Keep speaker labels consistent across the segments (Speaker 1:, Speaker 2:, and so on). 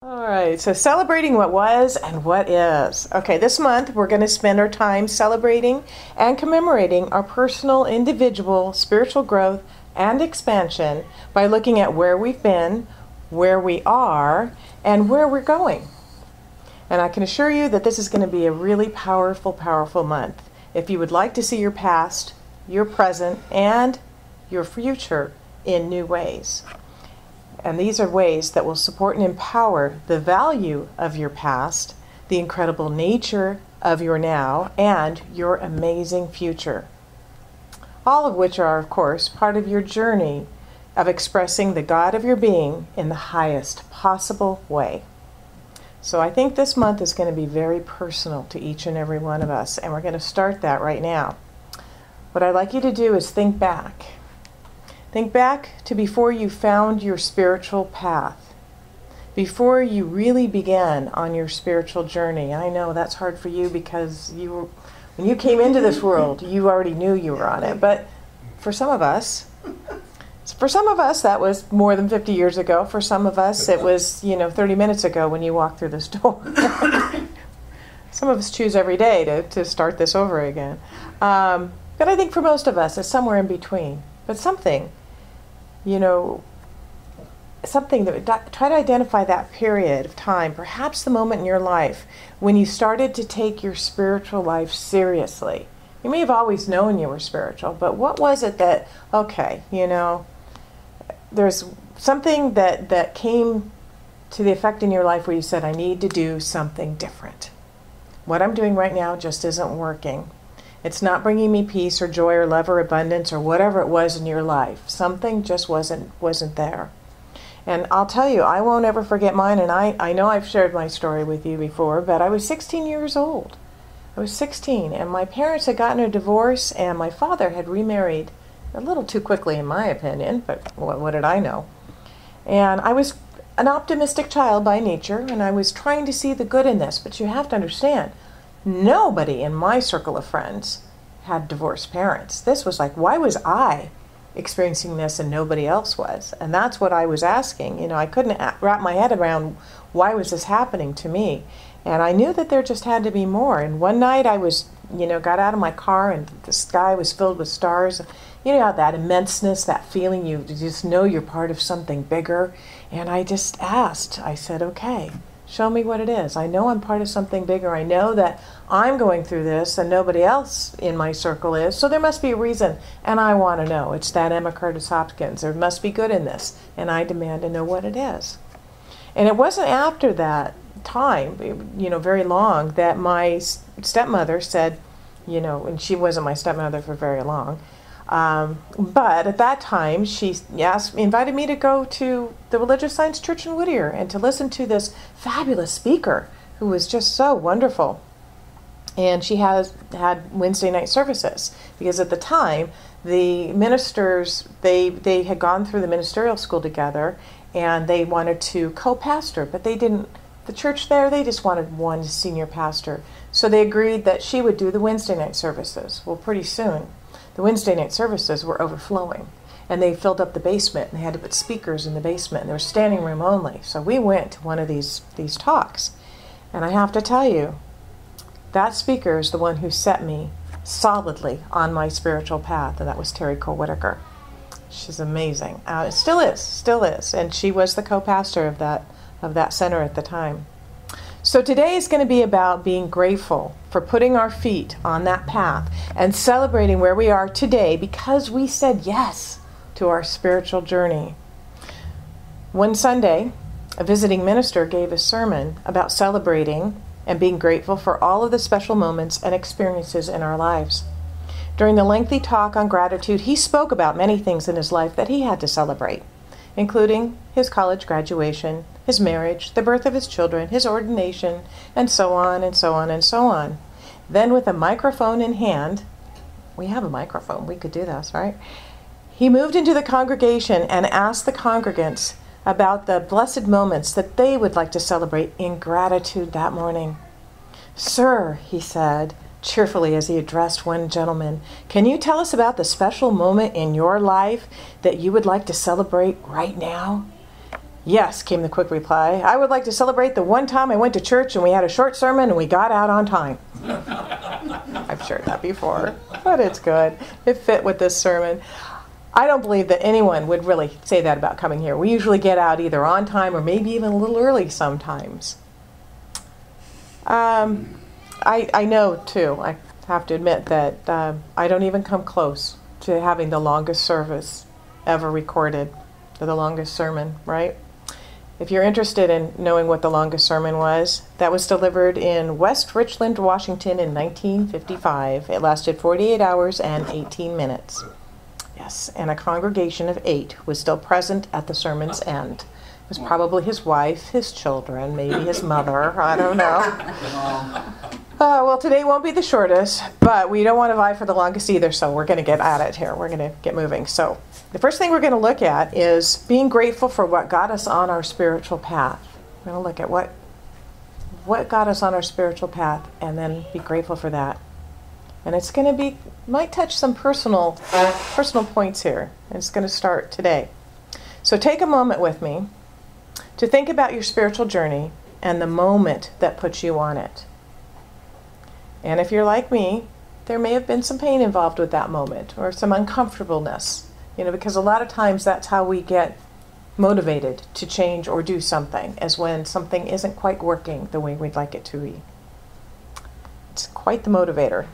Speaker 1: All right, so celebrating what was and what is. Okay, this month we're going to spend our time celebrating and commemorating our personal, individual, spiritual growth and expansion by looking at where we've been, where we are, and where we're going. And I can assure you that this is going to be a really powerful, powerful month. If you would like to see your past, your present, and your future in new ways. And these are ways that will support and empower the value of your past, the incredible nature of your now, and your amazing future. All of which are, of course, part of your journey of expressing the God of your being in the highest possible way. So I think this month is going to be very personal to each and every one of us, and we're going to start that right now. What I'd like you to do is think back. Think back to before you found your spiritual path, before you really began on your spiritual journey. I know that's hard for you because when you came into this world, you already knew you were on it. But for some of us, that was more than 50 years ago. For some of us, it was 30 minutes ago when you walked through this door. Some of us choose every day to start this over again. But I think for most of us, it's somewhere in between. But something that try to identify that period of time, perhaps the moment in your life when you started to take your spiritual life seriously. You may have always known you were spiritual, but what was it that, there's something that came to the effect in your life where you said, I need to do something different. What I'm doing right now just isn't working. It's not bringing me peace or joy or love or abundance or whatever it was in your life. Something just wasn't there. And I'll tell you, I won't ever forget mine, and I know I've shared my story with you before, but I was 16 years old. I was 16, and my parents had gotten a divorce, and my father had remarried a little too quickly, in my opinion, but what did I know? And I was an optimistic child by nature, and I was trying to see the good in this, but you have to understand, nobody in my circle of friends had divorced parents. This was like, why was I experiencing this and nobody else was? And that's what I was asking. I couldn't wrap my head around why was this happening to me. And I knew that there just had to be more. And one night I was, got out of my car and the sky was filled with stars. That immenseness, that feeling, you just know you're part of something bigger. And I just asked, I said, okay, show me what it is. I know I'm part of something bigger. I know that I'm going through this and nobody else in my circle is. So there must be a reason. And I want to know. It's that Emma Curtis Hopkins. There must be good in this. And I demand to know what it is. And it wasn't after that time, very long, that my stepmother said, and she wasn't my stepmother for very long. But at that time, she invited me to go to the Religious Science Church in Whittier and to listen to this fabulous speaker who was just so wonderful. And she had Wednesday night services because at the time, the ministers, they had gone through the ministerial school together and they wanted to co-pastor, but they didn't. The church there, they just wanted one senior pastor. So they agreed that she would do the Wednesday night services. Well, pretty soon, the Wednesday night services were overflowing, and they filled up the basement, and they had to put speakers in the basement, and there was standing room only. So we went to one of these talks, and I have to tell you, that speaker is the one who set me solidly on my spiritual path, and that was Terry Cole Whitaker. She's amazing. Still is, and she was the co-pastor of that center at the time. So today is going to be about being grateful for putting our feet on that path and celebrating where we are today because we said yes to our spiritual journey. One Sunday, a visiting minister gave a sermon about celebrating and being grateful for all of the special moments and experiences in our lives. During the lengthy talk on gratitude, he spoke about many things in his life that he had to celebrate, including his college graduation, his marriage, the birth of his children, his ordination, and so on and so on and so on. Then with a microphone in hand, we have a microphone, we could do this, right? He moved into the congregation and asked the congregants about the blessed moments that they would like to celebrate in gratitude that morning. Sir, he said, cheerfully as he addressed one gentleman, can you tell us about the special moment in your life that you would like to celebrate right now? Yes, came the quick reply. I would like to celebrate the one time I went to church and we had a short sermon and we got out on time. I've shared that before, but it's good. It fit with this sermon. I don't believe that anyone would really say that about coming here. We usually get out either on time or maybe even a little early sometimes. I know, too, I have to admit that I don't even come close to having the longest service ever recorded, or the longest sermon, right? If you're interested in knowing what the longest sermon was, that was delivered in West Richland, Washington in 1955. It lasted 48 hours and 18 minutes. Yes, and a congregation of 8 was still present at the sermon's end. It was probably his wife, his children, maybe his mother, I don't know. Well, today won't be the shortest, but we don't want to vie for the longest either, so we're going to get at it here. We're going to get moving. So the first thing we're going to look at is being grateful for what got us on our spiritual path. We're going to look at what got us on our spiritual path and then be grateful for that. And it's going to might touch some personal points here. And it's going to start today. So take a moment with me to think about your spiritual journey and the moment that puts you on it. And if you're like me, there may have been some pain involved with that moment or some uncomfortableness, because a lot of times that's how we get motivated to change or do something, as when something isn't quite working the way we'd like it to be. It's quite the motivator.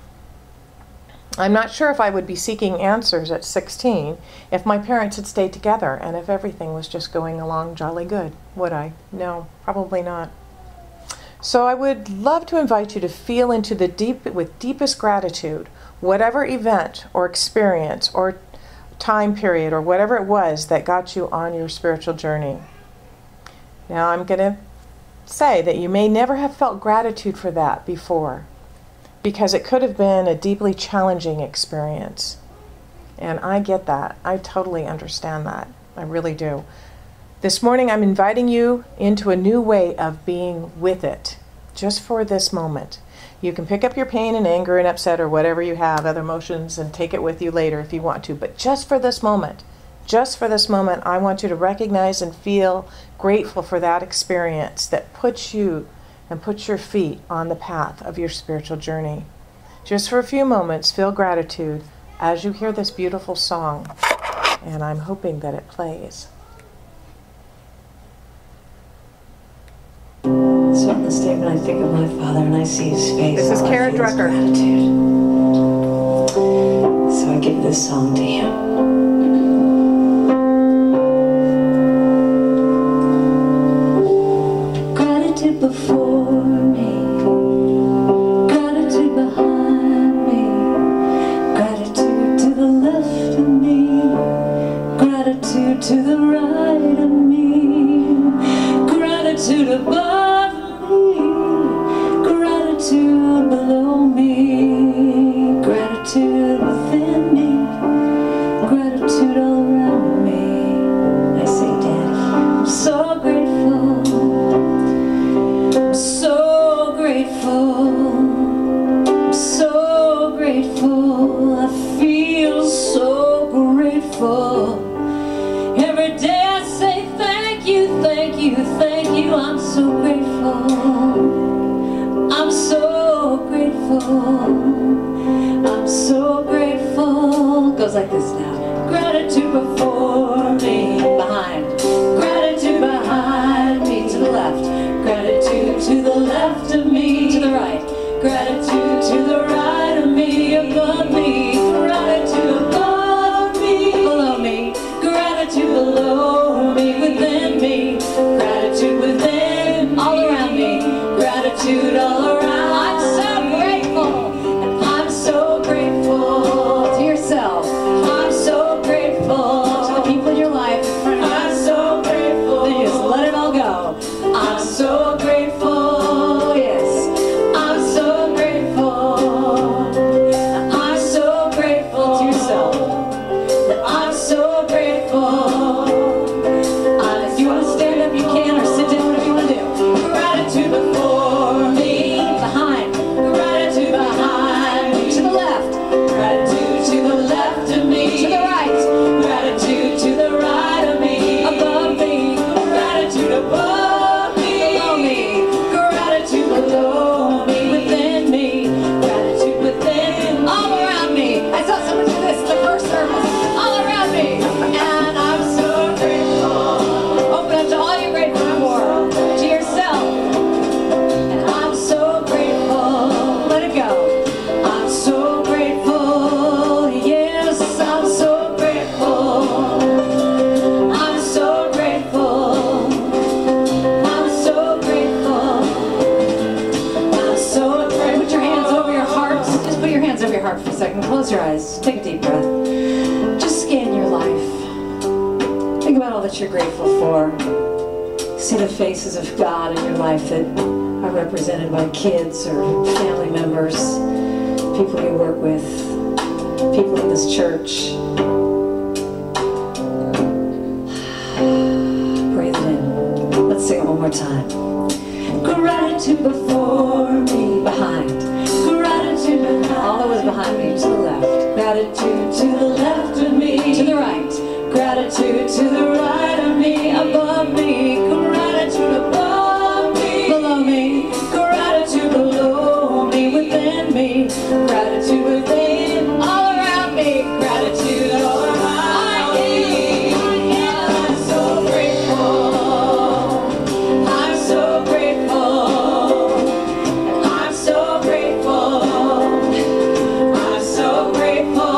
Speaker 1: I'm not sure if I would be seeking answers at 16 if my parents had stayed together and if everything was just going along jolly good, would I? No, probably not. So I would love to invite you to feel into with deepest gratitude, whatever event or experience or time period or whatever it was that got you on your spiritual journey. Now I'm going to say that you may never have felt gratitude for that before, because it could have been a deeply challenging experience. And I get that. I totally understand that. I really do. This morning I'm inviting you into a new way of being with it, just for this moment. You can pick up your pain and anger and upset or whatever you have, other emotions, and take it with you later if you want to. But just for this moment, I want you to recognize and feel grateful for that experience that puts you and puts your feet on the path of your spiritual journey. Just for a few moments, feel gratitude as you hear this beautiful song, and I'm hoping that it plays.
Speaker 2: So on this day when I think of my father and I see his face,
Speaker 1: this is Karen Drucker.
Speaker 2: Gratitude. So I give this song to him. Gratitude before me, gratitude behind me, gratitude to the left of me, gratitude to the right of me, gratitude above me, gratitude below me, gratitude within me, gratitude all around me. I say, Daddy, I'm so grateful, I'm so grateful, I'm so grateful, I feel so grateful. Every day I say thank you, thank you, thank you. I'm so grateful, I'm so grateful, I'm so grateful. Goes like this now. Gratitude before me, behind, gratitude behind me, to the left, gratitude to the left of me, to the right, gratitude to the right of me, above me, gratitude above me, below me, gratitude below me, within me, gratitude within, all around me, gratitude all around. I'm so grateful, and I'm so grateful to yourself. I'm so grateful to the people in your life. I'm so grateful. Then you just let it all go. I'm so grateful, yes. I'm so grateful. heart for a second. Close your eyes. Take a deep breath. Just scan your life. Think about all that you're grateful for. See the faces of God in your life that are represented by kids or family members, people you work with, people in this church. Breathe it in. Let's sing it one more time. Gratitude before me, behind. Gratitude behind. All that was behind me, to the left. Gratitude to the left of me, to the right. Gratitude to the right of me, above me. Gratitude above me, below me. Gratitude below me, within me. Gratitude within, all around me. Gratitude all around me. I'm so grateful. I'm so grateful. I'm so grateful. I'm so grateful.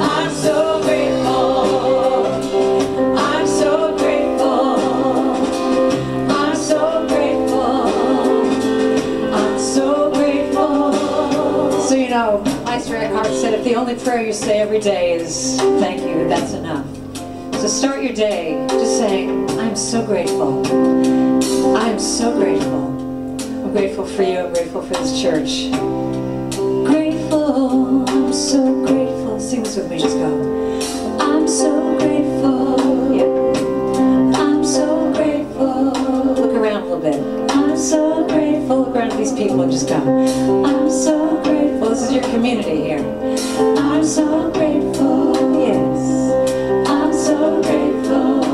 Speaker 2: I'm so grateful. I'm so grateful. I'm so grateful. I'm so grateful. So you know, Meister Eckhart said if the only prayer you say every day is thank you, that's enough. So start your day just saying, I'm so grateful. I'm so grateful. I'm grateful for you. I'm grateful for this church. Grateful. I'm so grateful. Sing this with me. Just go. I'm so grateful. Yeah. I'm so grateful. Look around a little bit. I'm so grateful. Look around at these people and just go. I'm so grateful. This is your community here. I'm so grateful. Yes. I'm so grateful.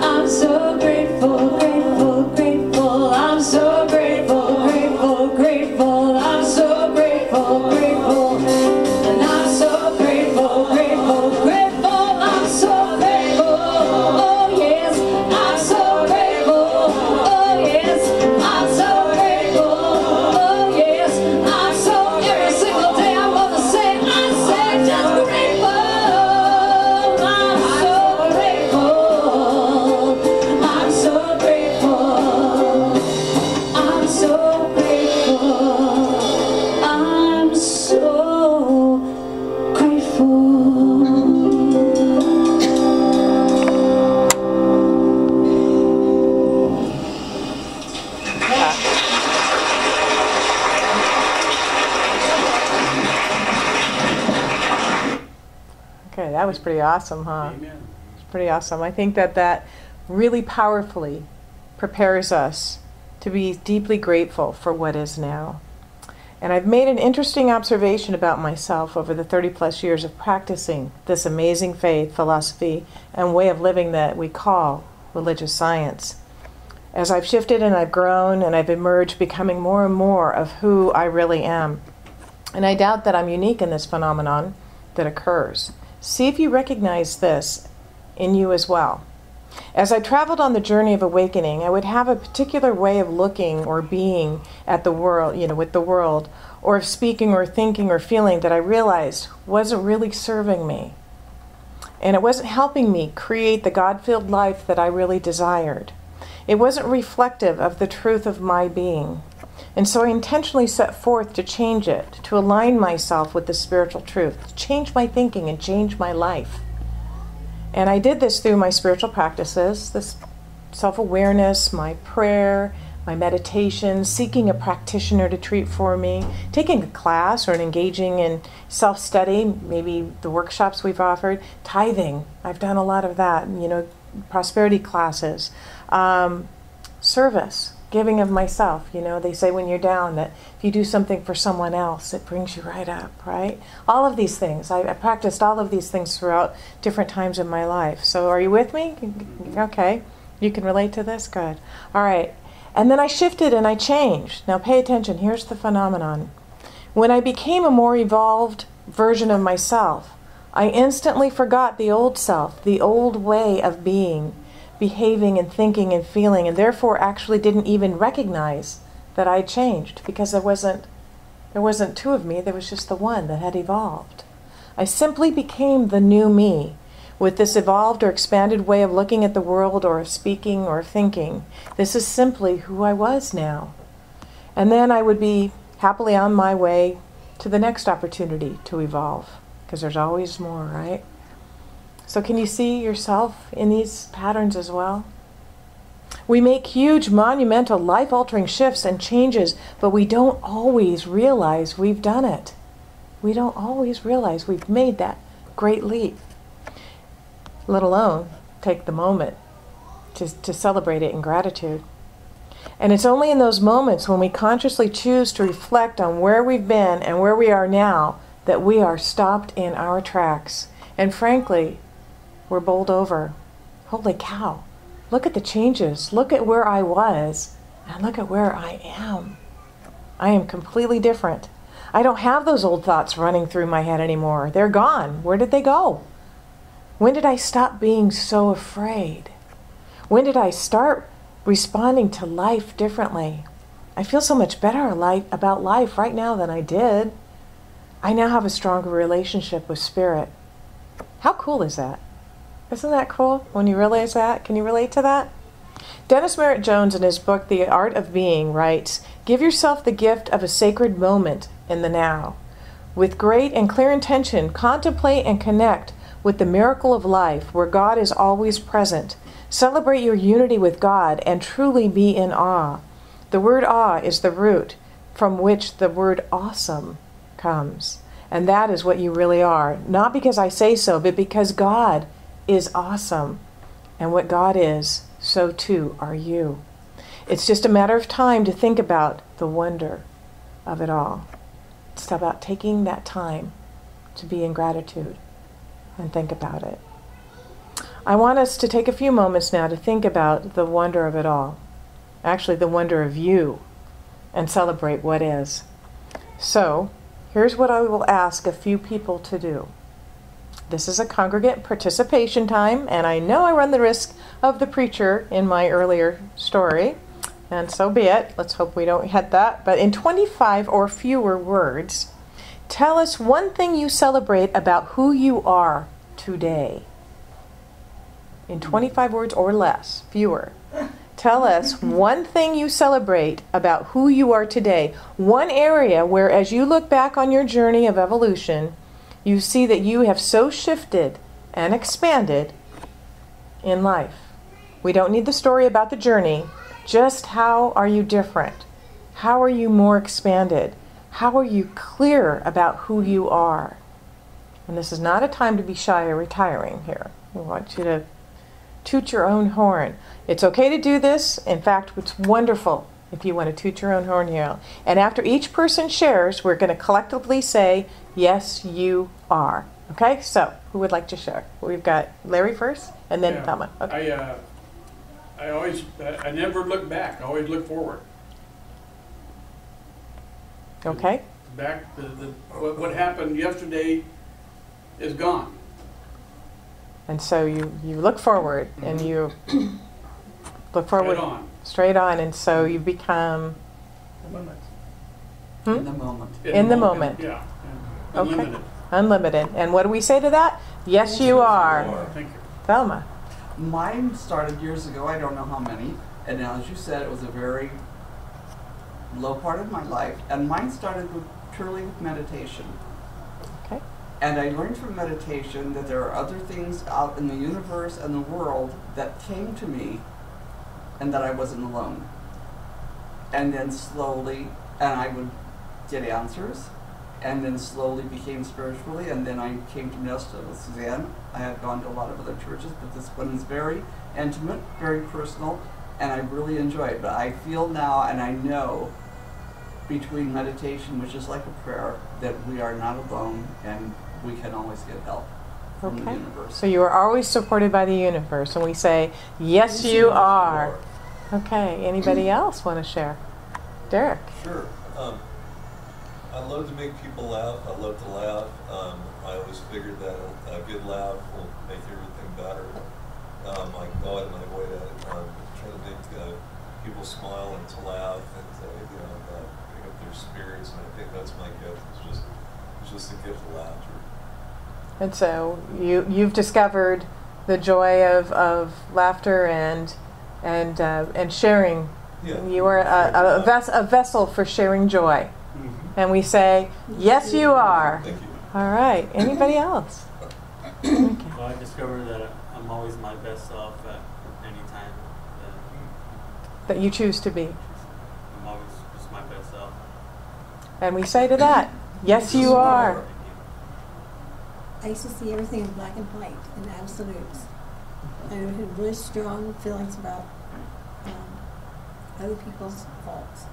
Speaker 2: I'm so grateful. Grateful. Grateful. I'm so grateful. Grateful. Grateful. I'm so grateful. Grateful. And I'm so grateful. Grateful. Grateful. I'm so grateful. Oh yes. I'm so grateful. Oh yes. I'm so grateful. Oh yes. I'm so every single day I want to say just grateful. I'm so grateful. I'm so grateful. I'm so grateful. I'm so grateful.
Speaker 1: Okay, that was pretty awesome, huh? It's pretty awesome. I think that that really powerfully prepares us to be deeply grateful for what is now. And I've made an interesting observation about myself over the 30 plus years of practicing this amazing faith, philosophy, and way of living that we call religious science. As I've shifted and I've grown and I've emerged, becoming more and more of who I really am. And I doubt that I'm unique in this phenomenon that occurs. See if you recognize this in you as well. As I traveled on the journey of awakening, I would have a particular way of looking or being at the world, with the world, or of speaking or thinking or feeling that I realized wasn't really serving me. And it wasn't helping me create the God-filled life that I really desired. It wasn't reflective of the truth of my being. And so I intentionally set forth to change it, to align myself with the spiritual truth, to change my thinking and change my life. And I did this through my spiritual practices, this self-awareness, my prayer, my meditation, seeking a practitioner to treat for me, taking a class or engaging in self-study, maybe the workshops we've offered, tithing. I've done a lot of that, prosperity classes, service, giving of myself. They say when you're down that if you do something for someone else, it brings you right up, right? All of these things. I practiced all of these things throughout different times in my life. So are you with me? Okay. You can relate to this? Good. All right. And then I shifted and I changed. Now pay attention. Here's the phenomenon. When I became a more evolved version of myself, I instantly forgot the old self, the old way of being, behaving and thinking and feeling, and therefore actually didn't even recognize that I changed, because there wasn't two of me, there was just the one that had evolved. I simply became the new me, with this evolved or expanded way of looking at the world or of speaking or thinking. This is simply who I was now. And then I would happily on my way to the next opportunity to evolve, because there's always more, right? So can you see yourself in these patterns as well? We make huge, monumental, life-altering shifts and changes, but we don't always realize we've done it. We don't always realize we've made that great leap, let alone take the moment to celebrate it in gratitude. And it's only in those moments when we consciously choose to reflect on where we've been and where we are now that we are stopped in our tracks. And frankly, we're bowled over. Holy cow, look at the changes. Look at where I was and look at where I am. I am completely different. I don't have those old thoughts running through my head anymore. They're gone. Where did they go? When did I stop being so afraid? When did I start responding to life differently? I feel so much better about life right now than I did. I now have a stronger relationship with Spirit. How cool is that? Isn't that cool when you realize that? Can you relate to that? Dennis Merritt Jones, in his book, The Art of Being, writes, "Give yourself the gift of a sacred moment in the now. With great and clear intention, contemplate and connect with the miracle of life where God is always present. Celebrate your unity with God and truly be in awe. The word awe is the root from which the word awesome comes. And that is what you really are. Not because I say so, but because God is awesome. And what God is, so too are you. It's just a matter of time to think about the wonder of it all. It's about taking that time to be in gratitude and think about it. I want us to take a few moments now to think about the wonder of it all. Actually, the wonder of you, and celebrate what is. So, here's what I will ask a few people to do. This is a congregate participation time, and I know I run the risk of the preacher in my earlier story, and so be it. Let's hope we don't hit that. But in 25 or fewer words, tell us one thing you celebrate about who you are today. In 25 words or less, fewer. Tell us one thing you celebrate about who you are today. One area where, as you look back on your journey of evolution, you see that you have so shifted and expanded in life. We don't need the story about the journey. Just how are you different? How are you more expanded? How are you clear about who you are? And this is not a time to be shy or retiring here. We want you to toot your own horn. It's okay to do this. In fact, it's wonderful if you want to toot your own horn here. And after each person shares, we're going to collectively say, yes, you are. Okay? So, who would like to share? We've got Larry first, and then Thelma. Okay.
Speaker 3: I never look back. I always look forward.
Speaker 1: Okay.
Speaker 3: Back, what happened yesterday is gone.
Speaker 1: And so you look forward, and you look forward straight on, and so you become
Speaker 4: in the moment.
Speaker 1: In the moment.
Speaker 3: Yeah.
Speaker 1: Okay. Unlimited. And what do we say to that? Yes, you are.
Speaker 3: Thank you.
Speaker 1: Thelma.
Speaker 4: Mine started years ago, I don't know how many, and as you said, it was a very low part of my life, and mine started purely with meditation.
Speaker 1: Okay.
Speaker 4: And I learned from meditation that there are other things out in the universe and the world that came to me and that I wasn't alone. And then slowly, and I would get answers, and then slowly became spiritually, and then I came to Nesta with Suzanne. I had gone to a lot of other churches, but this one is very intimate, very personal, and I really enjoy it. But I feel now, and I know, between meditation, which is like a prayer, that we are not alone, and we can always get help from the universe.
Speaker 1: So you are always supported by the universe, and we say, yes, you are. Okay, anybody else want to share? Derek.
Speaker 5: Sure. I love to make people laugh. I love to laugh. I always figured that a good laugh will make everything better. I go out of my way to try to make people smile and to laugh and to, pick up their spirits. And I think that's my gift. It's just a gift of laughter.
Speaker 1: And so you've discovered the joy of laughter and sharing.
Speaker 5: Yeah.
Speaker 1: You are a vessel for sharing joy.
Speaker 3: Mm-hmm.
Speaker 1: And we say, yes, you are.
Speaker 5: Thank you.
Speaker 1: All right. Anybody else? Okay.
Speaker 6: Well, I discovered that I'm always my best self at any time.
Speaker 1: That you choose to be.
Speaker 6: I'm always just my best self.
Speaker 1: And we say to that, yes, you are.
Speaker 6: Thank you.
Speaker 7: I used to see everything in black and white, in absolutes. I had really strong feelings about other people's faults.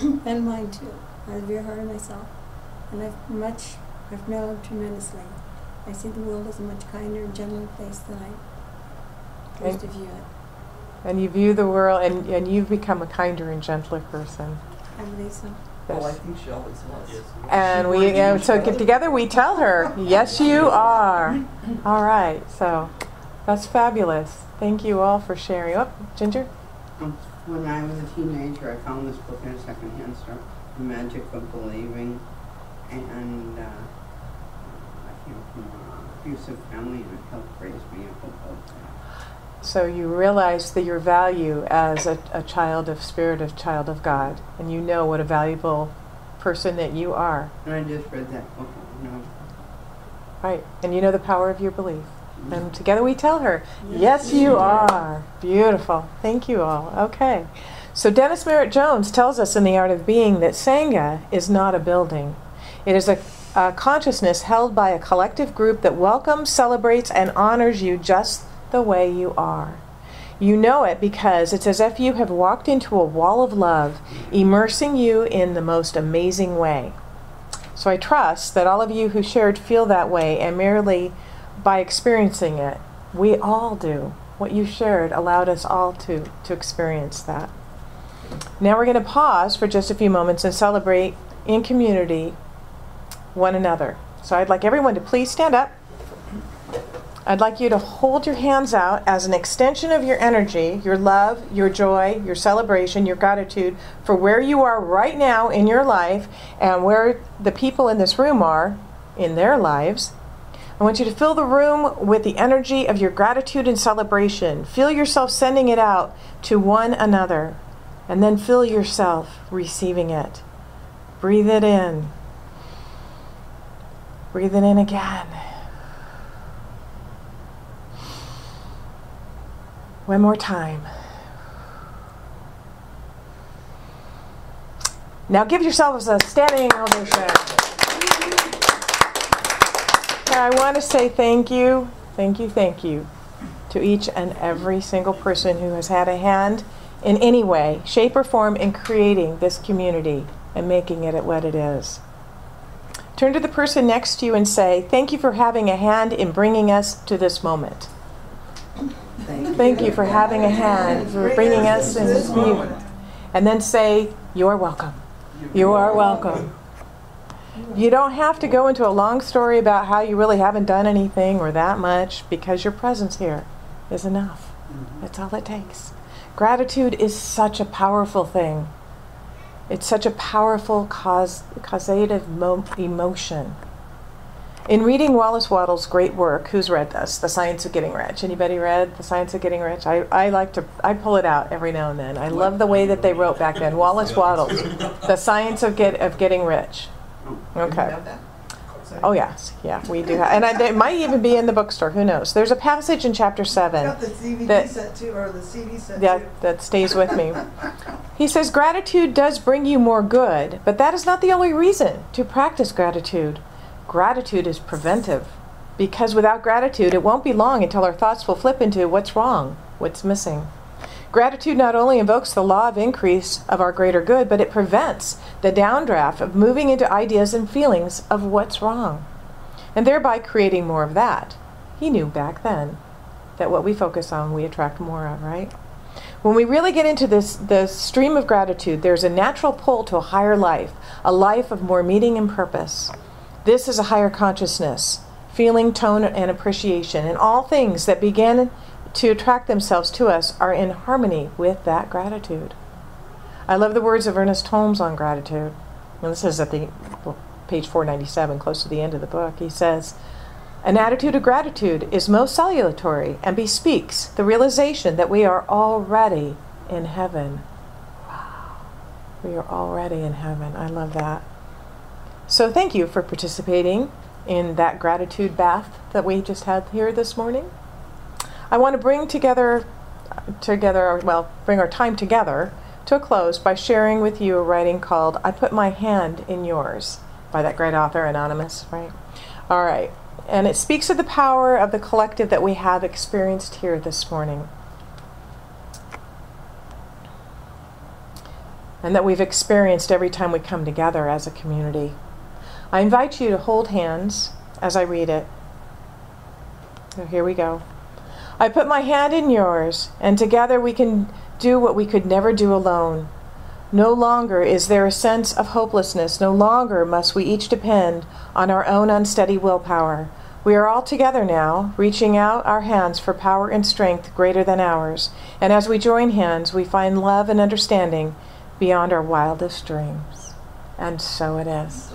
Speaker 7: And mine too. I was very hard on myself. And I've known tremendously. I see the world as a much kinder and gentler place than I used to view it.
Speaker 1: And you view the world, and you've become a kinder and gentler person.
Speaker 7: I believe so.
Speaker 4: Well, I
Speaker 1: Yes.
Speaker 4: think she always was.
Speaker 6: Yes.
Speaker 1: And we, so get together, we tell her, yes, you are. All right. So that's fabulous. Thank you all for sharing. Oh, Ginger?
Speaker 8: When I was a teenager, I found this book in a secondhand store, The Magic of Believing, and I came from an abusive family, and it helped raise me up above that.
Speaker 1: So you realize that your value as a child of spirit, a child of God, and you know what a valuable person that you are.
Speaker 8: And I just read that book,
Speaker 1: Right. And you know the power of your belief. And together we tell her, yes, you are. Beautiful. Thank you all. Okay. So Dennis Merritt Jones tells us in The Art of Being that Sangha is not a building. It is a consciousness held by a collective group that welcomes, celebrates, and honors you just the way you are. You know it because it's as if you have walked into a wall of love, immersing you in the most amazing way. So I trust that all of you who shared feel that way, and merely by experiencing it, we all do. What you shared allowed us all to experience that. Now we're going to pause for just a few moments and celebrate in community one another. So I'd like everyone to please stand up. I'd like you to hold your hands out as an extension of your energy, your love, your joy, your celebration, your gratitude for where you are right now in your life and where the people in this room are in their lives. I want you to fill the room with the energy of your gratitude and celebration. Feel yourself sending it out to one another, and then feel yourself receiving it. Breathe it in. Breathe it in again. One more time. Now give yourselves a standing ovation. I want to say thank you to each and every single person who has had a hand in any way, shape, or form in creating this community and making it what it is. Turn to the person next to you and say, thank you for having a hand in bringing us to this moment. Thank you for having a hand, for bringing us in this moment. And then say, you're welcome. You are welcome. You don't have to go into a long story about how you really haven't done anything or that much, because your presence here is enough. That's all it takes. Gratitude is such a powerful thing. It's such a powerful causative emotion. In reading Wallace Wattles' great work, who's read this? The Science of Getting Rich. Anybody read The Science of Getting Rich? I pull it out every now and then. I love the way that they wrote back then. Wallace Wattles, The Science of Getting Rich. Okay. Oh yes, yeah, we do. And it might even be in the bookstore. Who knows? There's a passage in chapter 7
Speaker 9: got the DVD set too, or the CD set too.
Speaker 1: that stays with me. He says, gratitude does bring you more good, but that is not the only reason to practice gratitude. Gratitude is preventive, because without gratitude, it won't be long until our thoughts will flip into what's wrong, what's missing. Gratitude not only invokes the law of increase of our greater good, but it prevents the downdraft of moving into ideas and feelings of what's wrong, and thereby creating more of that. He knew back then that what we focus on, we attract more of, right? When we really get into the stream of gratitude, there's a natural pull to a higher life, a life of more meaning and purpose. This is a higher consciousness, feeling, tone, and appreciation, and all things that begin to attract themselves to us are in harmony with that gratitude. I love the words of Ernest Holmes on gratitude. And this is at page 497, close to the end of the book. He says, an attitude of gratitude is most salutary and bespeaks the realization that we are already in heaven. Wow. We are already in heaven. I love that. So thank you for participating in that gratitude bath that we just had here this morning. I want to bring bring our time together to a close by sharing with you a writing called I Put My Hand in Yours by that great author, Anonymous, right? All right. And it speaks of the power of the collective that we have experienced here this morning. And that we've experienced every time we come together as a community. I invite you to hold hands as I read it. So here we go. I put my hand in yours, and together we can do what we could never do alone. No longer is there a sense of hopelessness. No longer must we each depend on our own unsteady willpower. We are all together now, reaching out our hands for power and strength greater than ours. And as we join hands, we find love and understanding beyond our wildest dreams. And so it is.